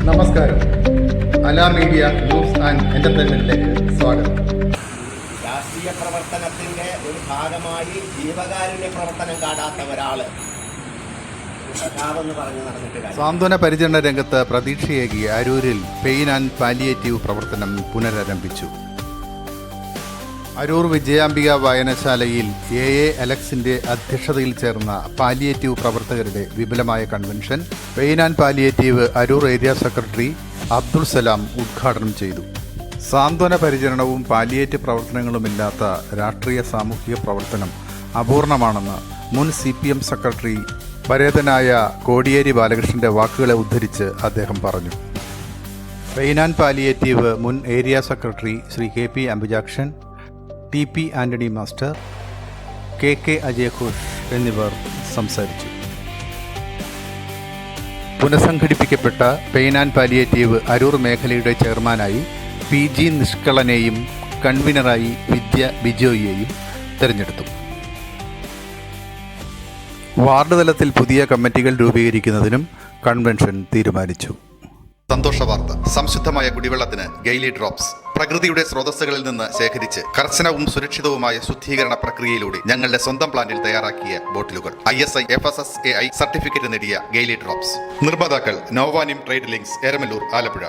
നമസ്കാരം. അല media news and എന്റർടൈൻമെന്റിലേക്ക് സ്വാഗതം. രാഷ്ട്രീയ പ്രവർത്തനത്തിന്റെ ഒരു ഭാഗമായി ജീവകാരുണ്യ പ്രവർത്തനം കാണാത്ത ഒരാള് എന്ന് പറഞ്ഞു നടന്നിട്ട് സാന്ത്വന പരിചരണ രംഗത്ത് പ്രതീക്ഷയേകി അരൂരിൽ പെയിൻ ആൻഡ് പാലിയേറ്റീവ് പ്രവർത്തനം പുനരാരംഭിച്ചു. അരൂർ വിജയാംബിക വായനശാലയിൽ എ അലക്സിന്റെ അധ്യക്ഷതയിൽ ചേർന്ന പാലിയേറ്റീവ് പ്രവർത്തകരുടെ വിപുലമായ convention pain and palliative Aroor area secretary Abdul Salam ഉദ്ഘാടനം ചെയ്തു. സാന്ത്വന പരിചരണവും പാലിയേറ്റീവ് പ്രവർത്തനങ്ങളുമില്ലാത്ത രാഷ്ട്രീയ സാമൂഹിക പ്രവർത്തനം അപൂർണമാണെന്ന് മുൻ CPM സെക്രട്ടറി പരേതനായ കോടിയേരി ബാലകൃഷ്ണന്റെ വാക്കുകളെ ഉദ്ധരിച്ച് അദ്ദേഹം പറഞ്ഞു. പെയിൻ ആൻഡ് പാലിയേറ്റീവ് മുൻ area secretary Shri KP Ambujakshan, TP Antony master, KK അജയഘോഷ് എന്നിവർ സംസാരിച്ചു. പുനഃസംഘടിപ്പിക്കപ്പെട്ട പെയിൻ ആൻഡ് പാലിയേറ്റീവ് അരൂർ മേഖലയുടെ ചെയർമാനായി PG നിഷ്കളനെയും കൺവീനറായി വിദ്യ ബിജോയിയെയും തെരഞ്ഞെടുത്തു. വാർഡ് തലത്തിൽ പുതിയ കമ്മിറ്റികൾ രൂപീകരിക്കുന്നതിനും കൺവെൻഷൻ തീരുമാനിച്ചു. സന്തോഷ വാർത്ത. സംശുദ്ധമായ കുടിവെള്ളത്തിന് ഗെയിലി ഡ്രോപ്സ്. പ്രകൃതിയുടെ സ്രോതസ്സുകളിൽ നിന്ന് ശേഖരിച്ച് കർശനവും സുരക്ഷിതവുമായ ശുദ്ധീകരണ പ്രക്രിയയിലൂടെ ഞങ്ങളുടെ സ്വന്തം പ്ലാന്റിൽ തയ്യാറാക്കിയ ബോട്ടിലുകൾ. ISI FSSAI സർട്ടിഫിക്കറ്റ് നേടിയ ഗെയിലി ഡ്രോപ്സ്. നിർമ്മാതാക്കൾ നോവാനിം ട്രേഡ് ലിങ്ക്സ്, എരമല്ലൂർ, ആലപ്പുഴ.